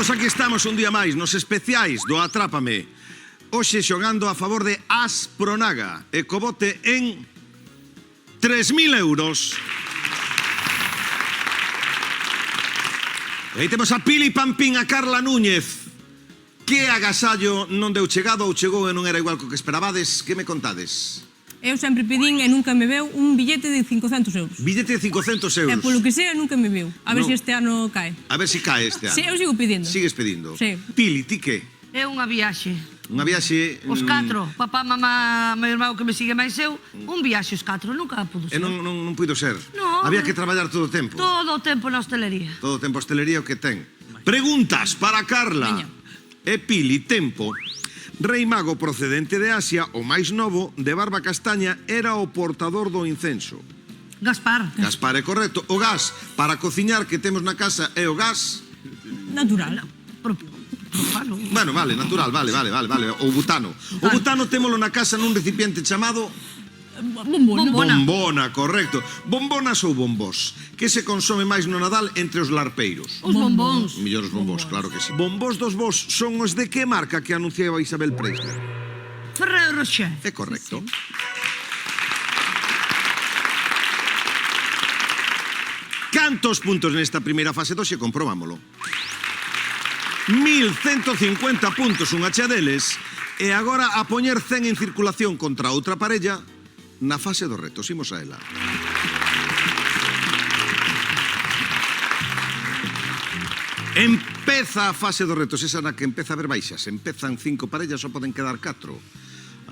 Pois aquí estamos un día máis nos especiais do Atrápame. Hoxe xogando a favor de Aspronaga e co bote en 3.000 euros. E aí temos a Pili Pampín, a Carla Núñez. Que agasallo non deu chegado ou chegou e non era igual co que esperabades? Que me contades? Eu sempre pedín e nunca me veu un billete de 500 euros. Billete de 500 euros. E polo que sea nunca me veu. A ver se este ano cae. A ver se cae este ano. Si, eu sigo pedindo. Sigues pedindo? Sí. Pili, ti que? É unha viaxe. Unha viaxe... Os 4, papá, mamá, meu irmão que me sigue máis eu, un viaxe os 4, nunca pudo E ser. non puido ser. No. Había que traballar todo o tempo. Todo o tempo na hostelería. Todo o tempo hostelería o que ten. Preguntas para Carla. Veña. E Pili, tempo. Rei Mago procedente de Asia, o máis novo, de barba castaña, era o portador do incenso. Gaspar. Gaspar é correcto. O gas para cociñar que temos na casa é o gas... Natural. Profano. Bueno, vale, natural, vale. O butano. O butano témolo na casa nun recipiente chamado... Bombona. Bombona, correcto. Bombonas ou bombós? Que se consome máis no Nadal entre os larpeiros? Os bombóns. Millor os bombós, claro que sí. Bombós dos vos son os de que marca que anunciaba Isabel Preisler? Ferrero Rocher. É correcto. Cantos puntos nesta primeira fase doxe? Comprobámolo. 1.150 puntos unha chea deles. E agora a poñer 100 en circulación contra outra parella na fase dos retos. Imos a ela. Empeza a fase dos retos, esa na que empeza a haber baixas. Empezan 5 parellas, só poden quedar 4.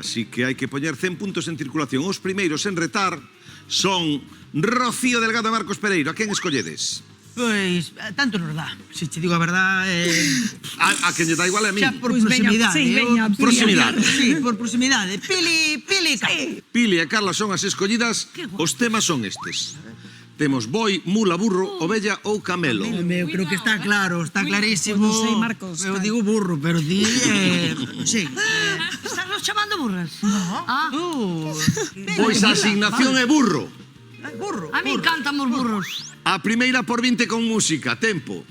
Así que hai que poñer 100 puntos en circulación. Os primeiros en retar son Rocío Delgado e Marcos Pereiro. A quen escolledes? Pois, tanto nos dá. Se te digo a verdade... A quen lle dá igual a mí. Xa por Pois veña, proximidade. sí, veña, Pili. Proximidade. Sí, por proximidade. Pili, Carla. Pili e Carla son as escollidas. Os temas son estes. Temos boi, mula, burro, ovella ou camelo. Eu creo que está claro, está clarísimo. Pois non sei, Marcos. Eu digo burro, pero ti... sí. Estás nos chamando burras? Ah, Pois a asignación é burro. Burro. a mí encantan os burros. A primeira por 20 con música. Tempo.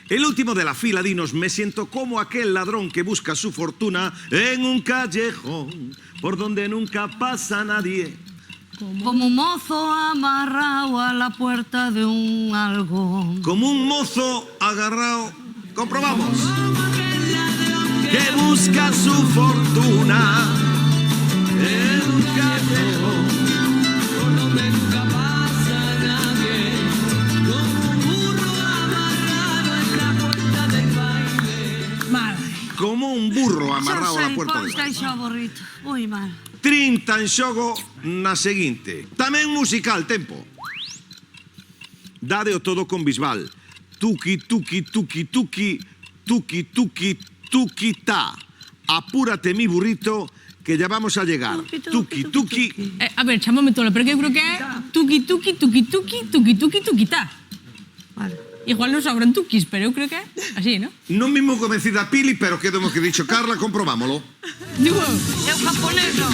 El último de la fila, dinos, me siento como aquel ladrón que busca su fortuna en un callejón por donde nunca pasa nadie. Como un mozo amarrado a la puerta de un algón. Como un mozo agarrado. Comprobamos. Que busca su fortuna en un callejón por donde nunca pasa nadie. Como un burro amarrado en la puerta del baile. Madre. Como un burro amarrado a la puerta del Está baile. xa borrito. Moi mal. 30 en xogo na seguinte. Tamén musical, tempo. Dade o todo con Bisbal. Tuki, tuki, tuki, tuki, tuki, tuki, tuki, ta. Apúrate, mi burrito, que ya vamos a llegar. Tuki, tuki. A ver, chámame tola, pero que eu creo que é tuki, tuki, tuki, tuki, tuki, tuki, tuki, ta. Vale. Igual non sobran tukis, pero eu creo que é así, ¿no? Non mesmo convencida Pili, pero que demo que dicho Carla, comprobámolo. Digo, É un japonés, non?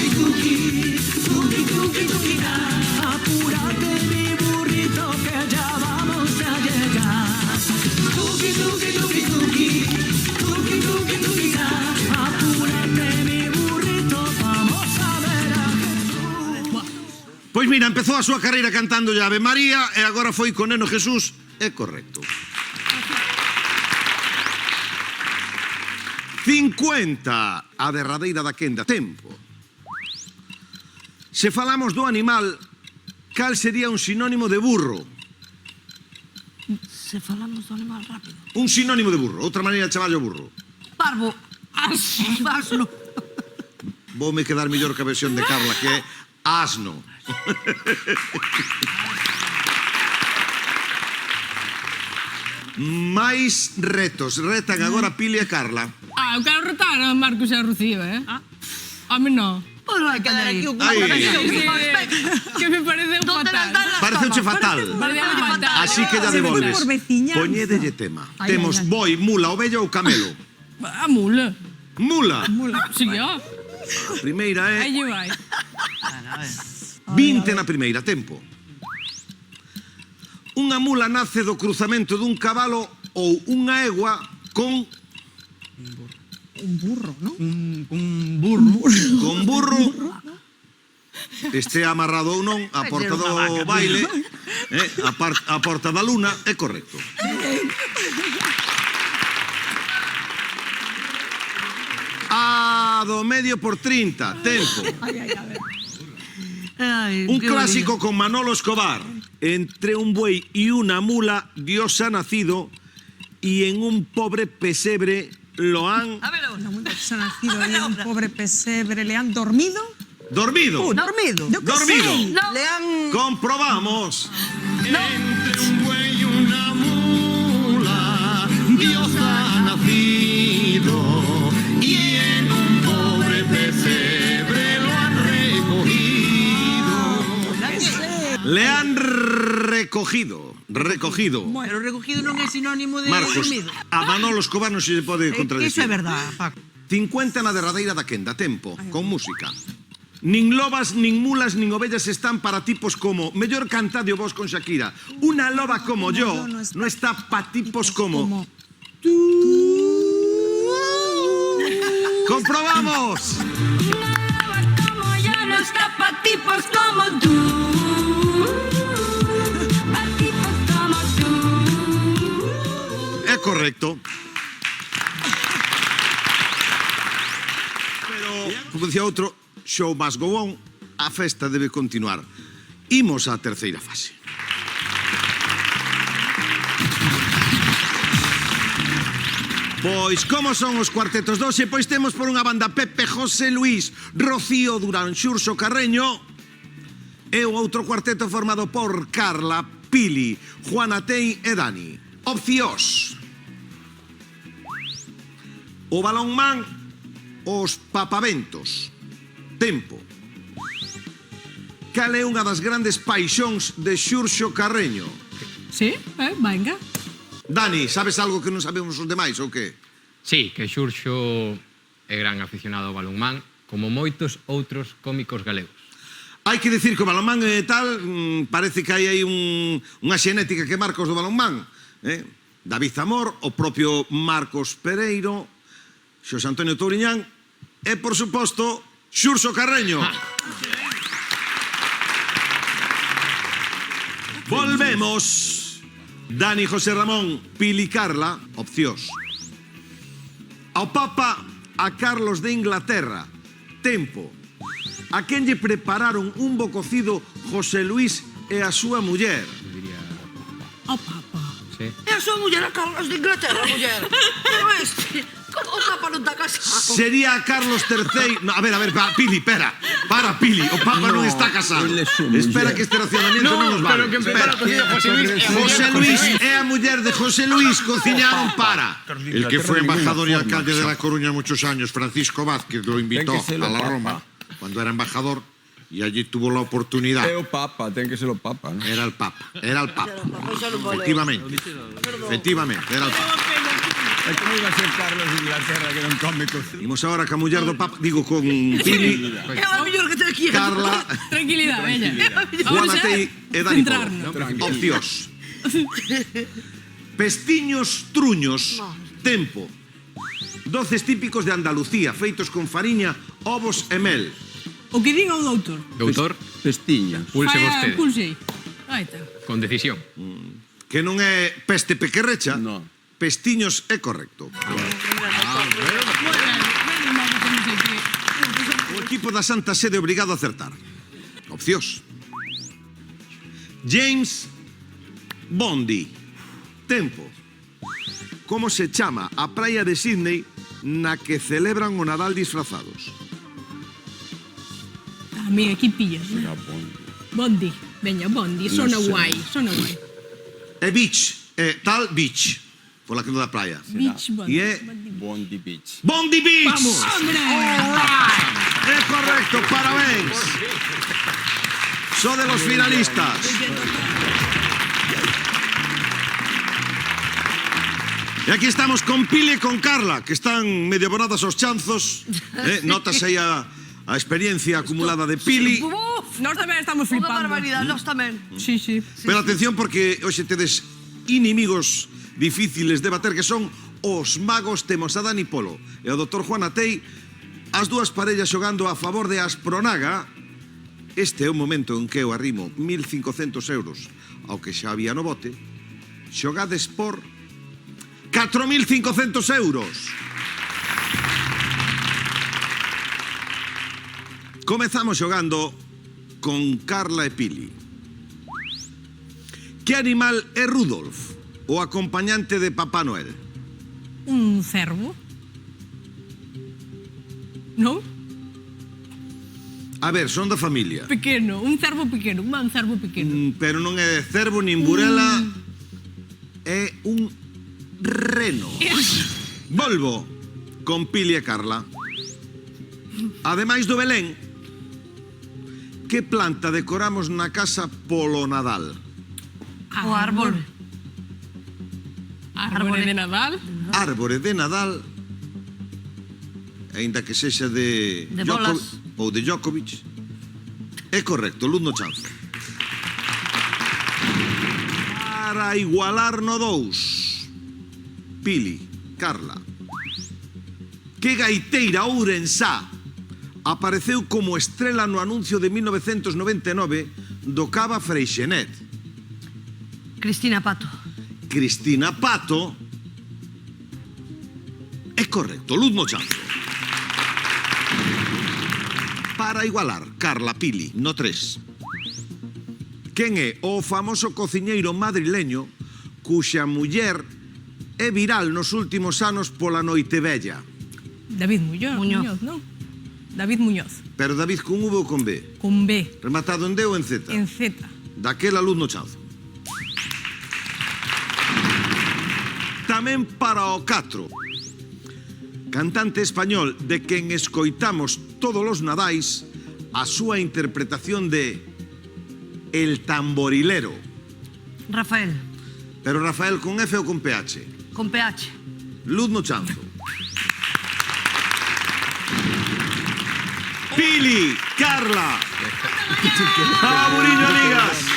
Apúrate mi burrito que ya vamos a llegar. Tuki, tuki, tuki, tuki, tuki, tuki, tuki, apúrate mi burrito, vamos a ver a Jesús. Pois mira, empezou a súa carreira cantando Ave María e agora foi con Neno Jesús. É correcto. 50, a derradeira da quenda. Tempo. Se falamos do animal, cal sería un sinónimo de burro? Se falamos do animal rápido. Un sinónimo de burro, outra maneira de chamarlo burro. Parvo. Asno. Voume quedar mellor que a versión de Carla, que é asno. Mais retos. Retan agora Pili e Carla. eu quero retar a Marcos e a Rocío, A mí non. Pois vai quedar aquí o Ai. Que me pareceu fatal. Pareceuche fatal. Pareceu fatal. Así que ya devolves. Poñedelle tema. Temos boi, mula, ovella ou camelo? A mula. Mula. Sí, ó. A primeira é Aí lle vai. 20 na primeira, tempo. Unha mula nace do cruzamento dun cabalo ou unha egua con Un burro, ¿no? Un burro. con burro, este amarrado ou non a porta do baile, a porta da luna, é correcto. A do medio por 30, tempo. Ay, Un qué clásico con Manolo Escobar. Entre un buey y una mula, Dios ha nacido y en un pobre pesebre lo han Una mujer se ha nacido ahí en un pobre pesebre. ¿Le han dormido? dormido. Dormido. Yo qué Dormido. sé. No. Le han... Comprobamos. Entre un buey y una mula, Dios ha nacido y en un pobre pesebre lo han recogido. Le han recogido. Pero recogido non é sinónimo de Marcos, dormido. a Manolo Escobar non se lle pode Que contradicir. iso é verdad, Paco. 50 na derradeira da quenda, tempo, con música. Nin lobas, nin mulas, nin ovellas están para tipos como mellor cantade o vos con Shakira. Una loba como yo no está pa tipos como Comprobamos. Como yo no está pa' tipos como tú. Pa' tipos como tú. É correcto. Pero, como dicía outro, show must go on, a festa debe continuar. Imos á terceira fase. Pois, como son os cuartetos doxe? Pois temos por unha banda Pepe, José Luis, Rocío Durán, Xurxo Carreño, e o outro cuarteto formado por Carla, Pili, Juana Tei e Dani. Opcións. O balonmán, os papaventos. Tempo. Cal é unha das grandes paixóns de Xurxo Carreño? Sí, venga. Dani, sabes algo que non sabemos os demais ou que? Sí, que Xurxo é gran aficionado ao balonmán, como moitos outros cómicos galegos. Hai que dicir que o balonmán e tal, parece que hai aí unha xenética que marca os do balonmán. David Zamor, o propio Marcos Pereiro, Xosé Antonio Touriñán e, por suposto, Xurxo Carreño. Volvemos. Dani, José Ramón, Pili, Carla, opcións. Ao Papa, a Carlos de Inglaterra. Tempo. A quen lle prepararon un bo cocido José Luis e a súa muller? O Papa. Sí. E a súa muller a Carlos de Inglaterra, muller. Pero como o Papa non está casado? Sería Carlos III. No, a ver, Pili, espera. Para, Pili, o Papa non está casado. Espera que este racionamiento non nos vale. Espera. José Luis é a muller de José Luis, cociñaron para. El que fue embajador y alcalde de La Coruña muchos años, Francisco Vázquez, lo invitó a la Roma cuando era embajador y allí tuvo la oportunidad. É o Papa, ten que ser o Papa, ¿no? Era el Papa. Efectivamente, era el Papa. É como iba a ser Carlos de Inglaterra, que era un cómico. Imos ahora ca muller do Papa, digo con Pili, É o mellor que te aquí. Carla, Tranquilidad, veña. Juana Tei e Dani Polo. Centrarnos. Opcións. Pestiños truños. Tempo. Doces típicos de Andalucía, feitos con fariña, ovos e mel. O que diga o doutor. Doutor, Pestiñas. pulse Fai a vostede. pulsei. Aí está. Con decisión. Que non é peste pequerrecha. No. Pestiños é correcto. O equipo da Santa Sede obrigado a acertar. Opcións. James Bondi. Tempo. Como se chama a praia de Sydney na que celebran o Nadal disfrazados? A mí aquí pillas. Bondi. Veña, Bondi. Sona guai. É beach. É tal beach. Por aquilo da praia. Beach Bondi. E é Bondi Beach. Bondi Beach. Vamos. Hombre. É correcto, parabéns. So de los finalistas. E aquí estamos con Pile e con Carla, que están medio abonadas aos chanzos. Notas aí a experiencia acumulada de Pili. Uf, nós tamén estamos Unha flipando. barbaridade, nós tamén. Sí, sí. Pero atención porque hoxe tedes inimigos difíciles de bater, que son os magos temos a Dani Polo e o Dr. Juan Atei, as dúas parellas xogando a favor de Aspronaga. Este é o momento en que eu arrimo 1.500 euros ao que xa había no bote. Xogades por 4.500 euros. Comezamos xogando con Carla e Pili. Que animal é Rudolf, o acompañante de Papá Noel? Un cervo? Non? A ver, son da familia. Pequeno, un cervo pequeno, un cervo pequeno. Pero non é cervo nin burela. É un reno. Volvo con Pili e Carla. Ademais do Belén, que planta decoramos na casa polo Nadal? O árbol. Árbore de Nadal. Árbore de Nadal, aínda que sexa de bolas. ou de Djokovic. É correcto, luz no chanzo. Para igualar no 2, Pili, Carla. Que gaiteira ourensá apareceu como estrela no anuncio de 1999 do Cava Freixenet? Cristina Pato. Cristina Pato. É correcto, luz no chanzo. Para igualar, Carla, Pili, no 3. Quen é o famoso cociñeiro madrileño cuxa muller é viral nos últimos anos pola noite vella? David Muñoz. Muñoz. Non? David Muñoz. Pero David con V ou con B? Con B. Rematado en D ou en Z? En Z. Daquela luz no chanzo. Tamén para o 4. Cantante español de quen escoitamos todos os nadais a súa interpretación de El Tamborilero. Rafael. Pero Rafael con F ou con PH? Con PH. Luz no chanzo. Pili, Carla. Aburiño, amigas.